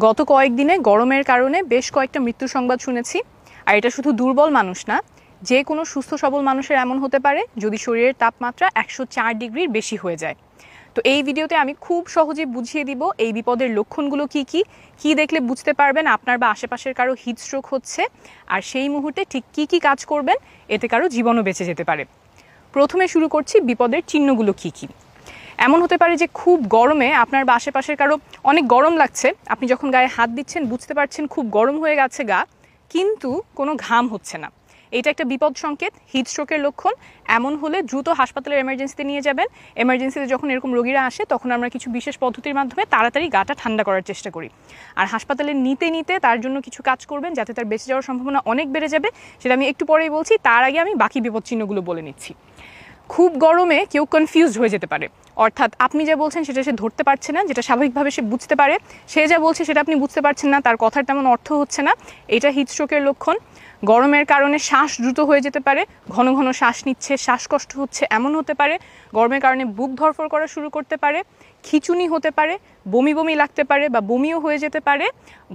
গত কয়েকদিনে গরমের কারণে বেশ কয়েকটা মৃত্যু সংবাদ শুনেছি। আর এটা শুধু দুর্বল মানুষ না, যে কোনো সুস্থ সবল মানুষের এমন হতে পারে যদি শরীরের তাপমাত্রা 104 ডিগ্রির বেশি হয়ে যায়। তো এই ভিডিওতে আমি খুব সহজে বুঝিয়ে দিব এই বিপদের লক্ষণগুলো কি দেখলে বুঝতে পারবেন আপনার বা আশেপাশের কারো হিটস্ট্রোক হচ্ছে, আর সেই মুহূর্তে ঠিক কি কাজ করবেন এতে কারো জীবনও বেঁচে যেতে পারে। প্রথমে শুরু করছি বিপদের চিহ্নগুলো কি। এমন হতে পারে যে খুব গরমে আপনার বা আশেপাশের কারো অনেক গরম লাগছে, আপনি যখন গায়ে হাত দিচ্ছেন বুঝতে পারছেন খুব গরম হয়ে গেছে গা, কিন্তু কোনো ঘাম হচ্ছে না। এটা একটা বিপদ সংকেত, হিটস্ট্রোকের লক্ষণ। এমন হলে দ্রুত হাসপাতালের এমার্জেন্সিতে নিয়ে যাবেন। এমার্জেন্সিতে যখন এরকম রোগীরা আসে তখন আমরা কিছু বিশেষ পদ্ধতির মাধ্যমে তাড়াতাড়ি গাটা ঠান্ডা করার চেষ্টা করি। আর হাসপাতালে নিতে তার জন্য কিছু কাজ করবেন যাতে তার বেঁচে যাওয়ার সম্ভাবনা অনেক বেড়ে যাবে, সেটা আমি একটু পরেই বলছি। তার আগে আমি বাকি বিপদ চিহ্নগুলো বলে নিচ্ছি। খুব গরমে কেউ কনফিউজড হয়ে যেতে পারে, অর্থাৎ আপনি যা বলছেন সেটা সে ধরতে পারছে না, যেটা স্বাভাবিকভাবে সে বুঝতে পারে। সে যা বলছে সেটা আপনি বুঝতে পারছেন না, তার কথার তেমন অর্থ হচ্ছে না। এটা হিটস্ট্রোকের লক্ষণ। গরমের কারণে শ্বাস দ্রুত হয়ে যেতে পারে, ঘন ঘন শ্বাস নিচ্ছে, শ্বাসকষ্ট হচ্ছে এমন হতে পারে। গরমের কারণে বুক ধড়ফড় করা শুরু করতে পারে, খিঁচুনি হতে পারে, বমি লাগতে পারে বা বমিও হয়ে যেতে পারে,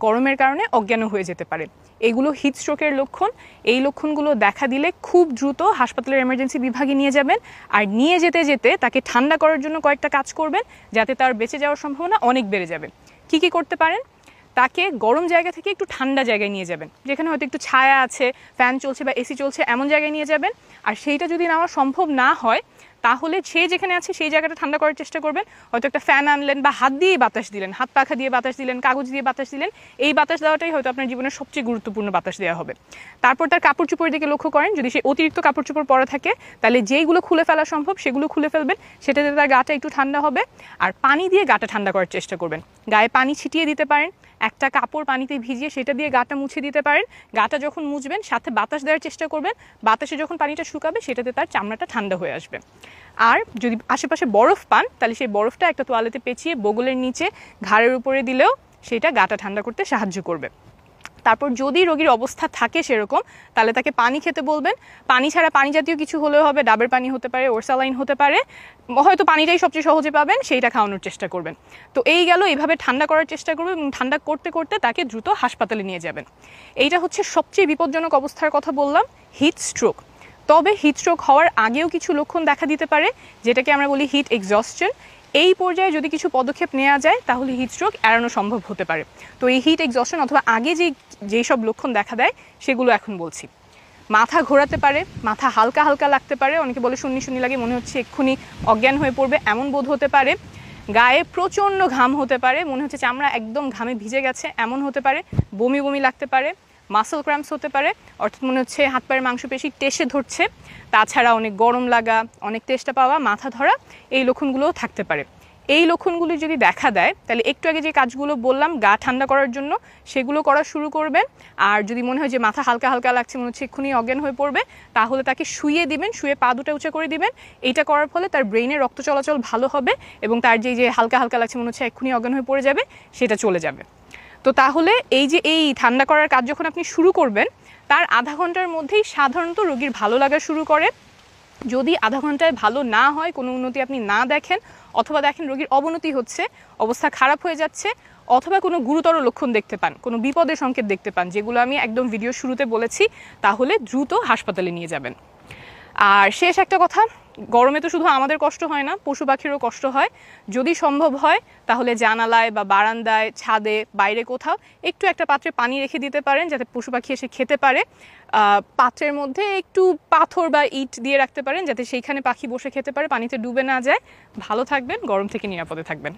গরমের কারণে অজ্ঞানও হয়ে যেতে পারে। এগুলো হিটস্ট্রোকের লক্ষণ। এই লক্ষণগুলো দেখা দিলে খুব দ্রুত হাসপাতালের এমার্জেন্সি বিভাগে নিয়ে যাবেন, আর নিয়ে যেতে তাকে ঠান্ডা করার জন্য কয়েকটা কাজ করবেন যাতে তার বেঁচে যাওয়ার সম্ভাবনা অনেক বেড়ে যাবে। কি করতে পারেন? তাকে গরম জায়গা থেকে একটু ঠান্ডা জায়গায় নিয়ে যাবেন, যেখানে হয়তো একটু ছায়া আছে, ফ্যান চলছে বা এসি চলছে, এমন জায়গায় নিয়ে যাবেন। আর সেইটা যদি নেওয়া সম্ভব না হয় তাহলে সে যেখানে আছে সেই জায়গাটা ঠান্ডা করার চেষ্টা করবেন। হয়তো একটা ফ্যান আনলেন বা হাত দিয়ে বাতাস দিলেন, হাত পাখা দিয়ে বাতাস দিলেন, কাগজ দিয়ে বাতাস দিলেন। এই বাতাস দেওয়াটাই হয়তো আপনার জীবনের সবচেয়ে গুরুত্বপূর্ণ বাতাস দেওয়া হবে। তারপর তার কাপড় চোপড়ের দিকে লক্ষ্য করেন, যদি সে অতিরিক্ত কাপড় চোপড় পরা থাকে তাহলে যেইগুলো খুলে ফেলা সম্ভব সেগুলো খুলে ফেলবেন, সেটাতে তার গাটা একটু ঠান্ডা হবে। আর পানি দিয়ে গাটা ঠান্ডা করার চেষ্টা করবেন। গায়ে পানি ছিটিয়ে দিতে পারেন, একটা কাপড় পানিতে ভিজিয়ে সেটা দিয়ে গাটা মুছে দিতে পারেন। গাটা যখন মুছবেন সাথে বাতাস দেওয়ার চেষ্টা করবেন, বাতাসে যখন পানিটা শুকাবে সেটাতে তার চামড়াটা ঠান্ডা হয়ে আসবে। আর যদি আশেপাশে বরফ পান তাহলে সেই বরফটা একটা তোয়ালেতে পেঁচিয়ে বগলের নিচে ঘাড়ের উপরে দিলেও সেটা গাটা ঠান্ডা করতে সাহায্য করবে। তারপর যদি রোগীর অবস্থা থাকে সেরকম তাহলে তাকে পানি খেতে বলবেন। পানি ছাড়া পানি জাতীয় কিছু হলেও হবে, ডাবের পানি হতে পারে, ওরসালাইন হতে পারে, হয়তো পানিটাই সবচেয়ে সহজে পাবেন, সেইটা খাওয়ানোর চেষ্টা করবেন। তো এই গেল, এইভাবে ঠান্ডা করার চেষ্টা করবেন এবং ঠান্ডা করতে তাকে দ্রুত হাসপাতালে নিয়ে যাবেন। এইটা হচ্ছে সবচেয়ে বিপজ্জনক অবস্থার কথা বললাম, হিট স্ট্রোক। তবে হিটস্ট্রোক হওয়ার আগেও কিছু লক্ষণ দেখা দিতে পারে, যেটাকে আমরা বলি হিট এক্সস্টন। এই পর্যায়ে যদি কিছু পদক্ষেপ নেওয়া যায় তাহলে হিটস্ট্রোক এড়ানো সম্ভব হতে পারে। তো এই হিট এক্সস্টন অথবা আগে যেই সব লক্ষণ দেখা দেয় সেগুলো এখন বলছি। মাথা ঘোরাতে পারে, মাথা হালকা লাগতে পারে, অনেকে বলে শূন্যি লাগে, মনে হচ্ছে এক্ষুনি অজ্ঞান হয়ে পড়বে এমন বোধ হতে পারে। গায়ে প্রচণ্ড ঘাম হতে পারে, মনে হচ্ছে চামড়া একদম ঘামে ভিজে গেছে এমন হতে পারে। বমি লাগতে পারে, মাসল ক্র্যাম্পস হতে পারে, অর্থাৎ মনে হচ্ছে হাত পায়ের মাংসপেশি টেসে ধরছে। তাছাড়া অনেক গরম লাগা, অনেক তেষ্টা পাওয়া, মাথা ধরা, এই লক্ষণগুলোও থাকতে পারে। এই লক্ষণগুলি যদি দেখা দেয় তাহলে একটু আগে যে কাজগুলো বললাম গা ঠান্ডা করার জন্য সেগুলো করা শুরু করবেন। আর যদি মনে হয় যে মাথা হালকা লাগছে, মনে হচ্ছে এক্ষুনি অজ্ঞান হয়ে পড়বে, তাহলে তাকে শুয়ে দিবেন, শুয়ে পা দুটো উঁচা করে দিবেন। এইটা করার ফলে তার ব্রেইনে রক্ত চলাচল ভালো হবে এবং তার যে হালকা লাগছে, মনে হচ্ছে এক্ষুনি অজ্ঞান হয়ে পড়ে যাবে, সেটা চলে যাবে। তো তাহলে এই ঠান্ডা করার কাজ যখন আপনি শুরু করবেন তার আধা ঘন্টার মধ্যেই সাধারণত রোগীর ভালো লাগা শুরু করে। যদি আধা ঘন্টায় ভালো না হয়, কোনো উন্নতি আপনি না দেখেন, অথবা দেখেন রোগীর অবনতি হচ্ছে, অবস্থা খারাপ হয়ে যাচ্ছে, অথবা কোনো গুরুতর লক্ষণ দেখতে পান, কোনো বিপদের সংকেত দেখতে পান, যেগুলো আমি একদম ভিডিও শুরুতে বলেছি, তাহলে দ্রুত হাসপাতালে নিয়ে যাবেন। আর শেষ একটা কথা, গরমে তো শুধু আমাদের কষ্ট হয় না, পশু পাখিরও কষ্ট হয়। যদি সম্ভব হয় তাহলে জানালায় বা বারান্দায়, ছাদে, বাইরে কোথাও একটু একটা পাত্রে পানি রেখে দিতে পারেন যাতে পশু পাখি এসে খেতে পারে। পাত্রের মধ্যে একটু পাথর বা ইট দিয়ে রাখতে পারেন যাতে সেইখানে পাখি বসে খেতে পারে, পানিতে ডুবে না যায়। ভালো থাকবেন, গরম থেকে নিরাপদে থাকবেন।